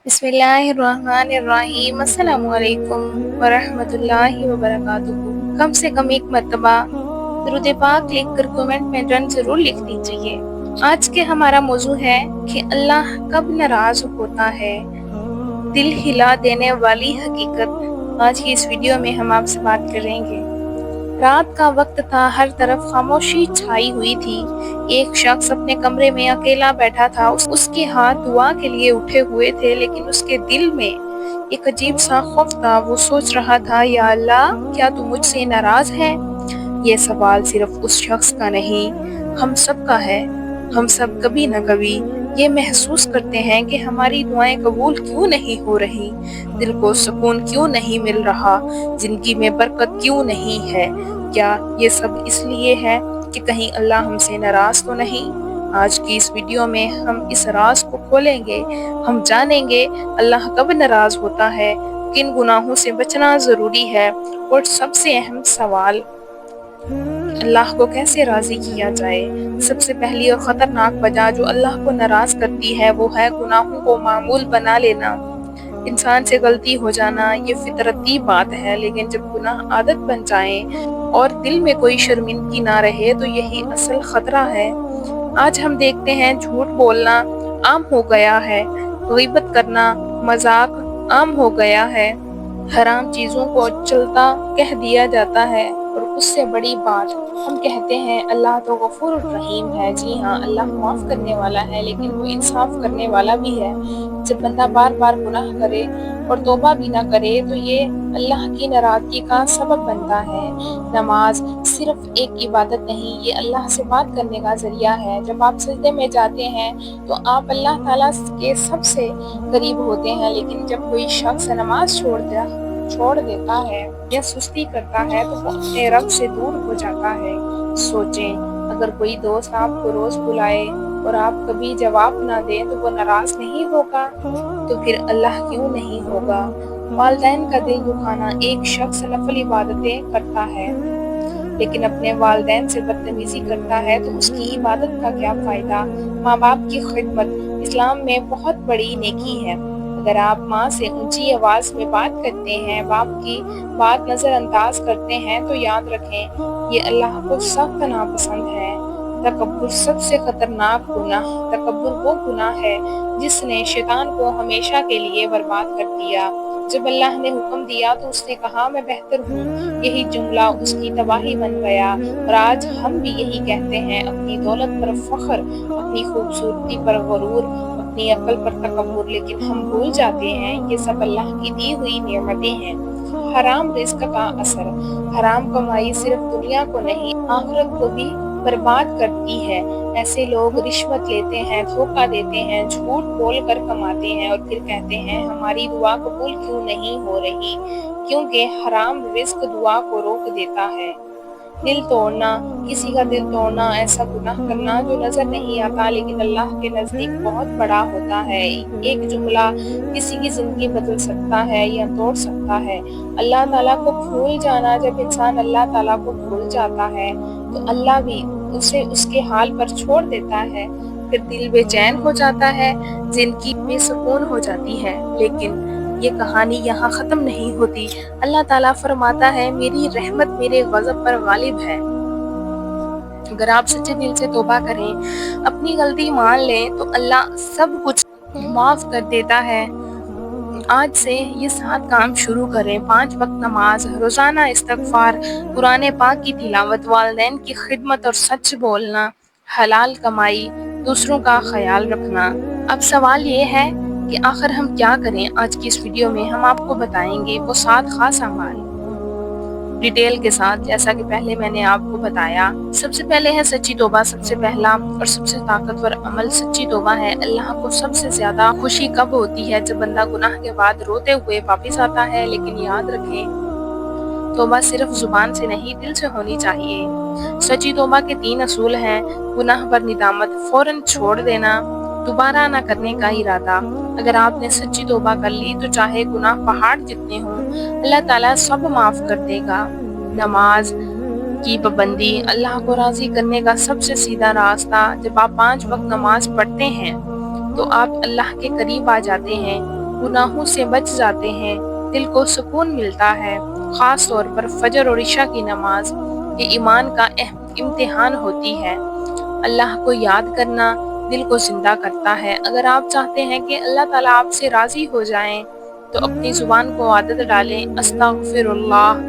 बिस्मिल्लाहिर्रहमानिर्रहीम। अस्सलामु अलैकुम वरहमतुल्लाहि वबरकातुहू। कम से कम एक मर्तबा दुरूद पाक लिख कर कमेंट में रन जरूर लिख दीजिए। आज के हमारा मौजू है कि अल्लाह कब नाराज होता है, दिल हिला देने वाली हकीकत। आज की इस वीडियो में हम आपसे बात करेंगे। रात का वक्त था, हर तरफ खामोशी छाई हुई थी। एक शख्स अपने कमरे में अकेला बैठा था। उसके हाथ दुआ के लिए उठे हुए थे, लेकिन उसके दिल में एक अजीब सा खौफ था। वो सोच रहा था, या अल्लाह, क्या तू मुझसे नाराज है? ये सवाल सिर्फ उस शख्स का नहीं, हम सब का है। हम सब कभी न कभी ये महसूस करते हैं कि हमारी दुआएं कबूल क्यों नहीं हो रही, दिल को सुकून क्यों नहीं मिल रहा, जिंदगी में बरकत क्यों नहीं है। क्या ये सब इसलिए है कि कहीं अल्लाह हमसे नाराज तो नहीं? आज की इस वीडियो में हम इस राज को खोलेंगे। हम जानेंगे अल्लाह कब नाराज होता है, किन गुनाहों से बचना जरूरी है, और सबसे अहम सवाल, अल्लाह को कैसे राजी किया जाए। सबसे पहली और ख़तरनाक वजह जो अल्लाह को नाराज़ करती है वो है गुनाहों को मामूल बना लेना। इंसान से गलती हो जाना ये फितरती बात है, लेकिन जब गुनाह आदत बन जाए और दिल में कोई शर्मिंदगी ना रहे तो यही असल ख़तरा है। आज हम देखते हैं झूठ बोलना आम हो गया है, ग़ीबत करना, मजाक आम हो गया है, हराम चीज़ों को चलता कह दिया जाता है, और उससे बड़ी बात, हम कहते हैं अल्लाह तो गफूर रहीम है। जी हाँ, अल्लाह माफ़ करने वाला है, लेकिन वो इंसाफ करने वाला भी है। जब बंदा बार बार गुनाह करे और तौबा भी ना करे तो ये अल्लाह की नाराज़गी का सबब बनता है। नमाज सिर्फ एक इबादत नहीं, ये अल्लाह से बात करने का ज़रिया है। जब आप सजदे में जाते हैं तो आप अल्लाह ताला के सबसे करीब होते हैं, लेकिन जब कोई शख्स नमाज छोड़ देता है या सुस्ती करता है तो वो अपने रब से दूर हो जाता है। सोचें, अगर कोई दोस्त आपको रोज बुलाए और आप कभी जवाब ना दें तो वो नाराज नहीं होगा, तो फिर अल्लाह क्यों नहीं होगा? वालिदैन का दिल दुखाना, एक शख्स नफल इबादतें करता है लेकिन अपने वालिदैन से बदतमीजी करता है तो उसकी इबादत का क्या फ़ायदा? माँ बाप की खिदमत इस्लाम में बहुत बड़ी नेकी है। अगर आप माँ से ऊंची आवाज़ में बात करते हैं, बाप की बात नज़रअंदाज करते हैं, तो याद रखें ये अल्लाह को सख्त नापसंद है। तकब्बुर सबसे खतरनाक गुनाह, तकब्बुर वो गुनाह है जिसने शैतान को हमेशा के लिए बर्बाद कर दिया। जब अल्लाह ने हुक्म दिया तो उसने कहा, मैं बेहतर हूँ। यही जुमला उसकी तबाही बन गया। और आज हम भी यही कहते हैं, अपनी दौलत पर फख्र, अपनी खूबसूरती पर गुरूर, अपनी अक्ल पर तकब्बुर, लेकिन हम भूल जाते हैं ये सब अल्लाह की दी हुई नेमतें हैं। हराम रिस्क का असर, हराम कमाई सिर्फ दुनिया को नहीं, आखिरत को भी बर्बाद करती है। ऐसे लोग रिश्वत लेते हैं, धोखा देते हैं, झूठ बोल कर कमाते हैं और फिर कहते हैं हमारी दुआ कबूल क्यों नहीं हो रही, क्योंकि हराम रिस्क दुआ को रोक देता है। दिल तोड़ना, किसी का दिल तोड़ना, ऐसा गुनाह करना जो नजर नहीं आता लेकिन अल्लाह के नजदीक बहुत बड़ा होता है। एक जुमला किसी की जिंदगी बदल सकता है या तोड़ सकता है। अल्लाह ताला को भूल जाना, जब इंसान अल्लाह ताला को भूल जाता है तो अल्लाह भी उसे उसके हाल पर छोड़ देता है। फिर दिल बेचैन हो जाता है, जिंदगी बेसुकून हो जाती है। लेकिन ये कहानी यहाँ ख़त्म नहीं होती। अल्लाह ताला फरमाता है, मेरी रहमत मेरे गज़ब पर गालिब है। अगर आप सच्चे दिल से तौबा करें, अपनी गलती मान लें, तो अल्लाह सब कुछ माफ़ कर देता है। आज से ये 7 काम शुरू करें। 5 वक्त नमाज, रोज़ाना इस्तगफार, कुरान पाक की तिलावत, वालिदैन की खिदमत और सच बोलना, हलाल कमाई, दूसरों का ख्याल रखना। अब सवाल ये है कि आखिर हम क्या करें? आज की इस वीडियो में हम आपको बताएंगे वो 7 खास अमाल डिटेल के साथ। जैसा कि पहले मैंने आपको बताया, सबसे पहले है सच्ची तौबा। सबसे पहला और सबसे ताकतवर अमल सच्ची तौबा है। अल्लाह को सबसे ज्यादा खुशी कब होती है? जब बंदा गुनाह के बाद रोते हुए वापस आता है। लेकिन याद रखें, तौबा सिर्फ जुबान से नहीं, दिल से होनी चाहिए। सच्ची तौबा के 3 असूल हैं। गुनाह पर निदामत, फौरन छोड़ देना, दोबारा ना करने का इरादा। अगर आपने सच्ची तौबा कर ली तो चाहे गुनाह पहाड़ जितने हों, अल्लाह ताला सब माफ कर देगा। नमाज की पाबंदी, अल्लाह को राजी करने का सबसे सीधा रास्ता। जब आप 5 वक्त नमाज पढ़ते हैं तो आप अल्लाह के करीब आ जाते हैं। گناہوں سے بچ جاتے ہیں، دل کو سکون ملتا ہے۔ خاص طور پر فجر اور عشاء کی نماز یہ ایمان کا اہم امتحان ہوتی ہے۔ اللہ کو یاد کرنا دل کو زندہ کرتا ہے۔ اگر آپ چاہتے ہیں کہ اللہ تعالیٰ آپ سے راضی ہو جائیں تو اپنی زبان کو عادت ڈالیں، استغفر اللہ،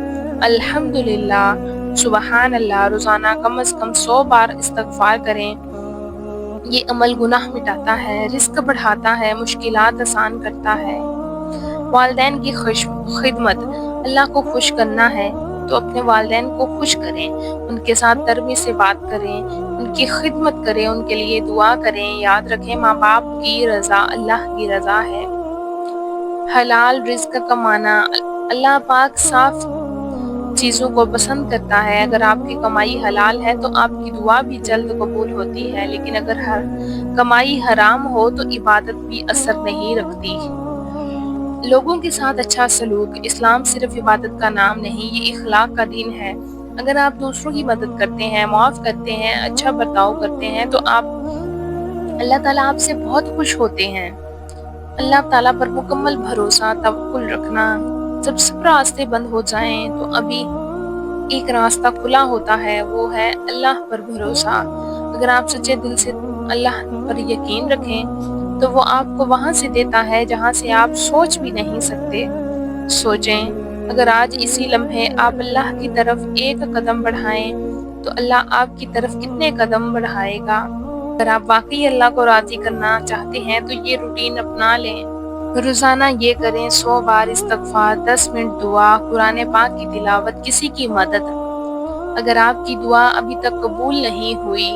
الحمدللہ، سبحان اللہ، روزانہ کم از کم 100 بار استغفار کریں۔ یہ عمل گناہ مٹاتا ہے، رزق بڑھاتا ہے، مشکلات آسان کرتا ہے۔ والدین کی خدمت، اللہ کو خوش کرنا ہے تو اپنے والدین کو خوش کریں، ان کے ساتھ نرمی سے بات کریں، ان کی خدمت کریں، ان کے لیے دعا کریں۔ یاد رکھیں ماں باپ کی رضا اللہ کی رضا ہے۔ حلال رزق کمانا، اللہ پاک صاف چیزوں کو پسند کرتا ہے۔ اگر آپ کی کمائی حلال ہے تو آپ کی دعا بھی جلد قبول ہوتی ہے، لیکن اگر کمائی حرام ہو تو عبادت بھی اثر نہیں رکھتی۔ لوگوں کے ساتھ اچھا سلوک، اسلام صرف عبادت کا نام نہیں، یہ اخلاق کا دین ہے۔ اگر آپ دوسروں کی مدد کرتے ہیں، معاف کرتے ہیں، اچھا برتاؤ کرتے ہیں تو اللہ تعالیٰ آپ سے بہت خوش ہوتے ہیں۔ اللہ تعالیٰ پر مکمل بھروسہ، توکل رکھنا۔ جب سب راستے بند ہو جائیں تو ابھی ایک راستہ کھلا ہوتا ہے، وہ ہے اللہ پر بھروسہ۔ اگر آپ سچے دل سے اللہ پر یقین رکھیں تو وہ آپ کو وہاں سے دیتا ہے جہاں سے آپ سوچ بھی نہیں سکتے۔ سوچیں، اگر آج اسی لمحے آپ اللہ کی طرف ایک قدم بڑھائیں تو اللہ آپ کی طرف کتنے قدم بڑھائے گا۔ اگر آپ واقعی اللہ کو راضی کرنا چاہتے ہیں تو یہ روٹین اپنا لیں۔ روزانہ یہ کریں، 100 بار استغفار، 10 منٹ دعا، قرآن پاک کی تلاوت، کسی کی مدد۔ اگر آپ کی دعا ابھی تک قبول نہیں ہوئی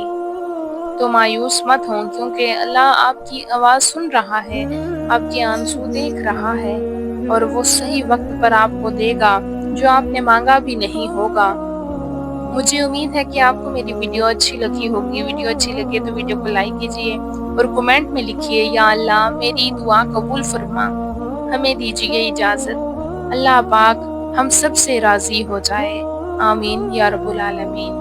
تو مایوس مت ہوں، کیونکہ اللہ آپ کی آواز سن رہا ہے، آپ کے آنسو دیکھ رہا ہے، اور وہ صحیح وقت پر آپ کو دے گا جو آپ نے مانگا بھی نہیں ہوگا۔ مجھے امید ہے کہ آپ کو میری ویڈیو اچھی لگی ہوگی۔ ویڈیو اچھی لگے تو ویڈیو کو لائک کیجیے اور کمنٹ میں لکھیے، یا اللہ میری دعا قبول فرما۔ ہمیں دیجیے اجازت۔ اللہ پاک ہم سب سے راضی ہو جائے۔ آمین یا رب العالمین۔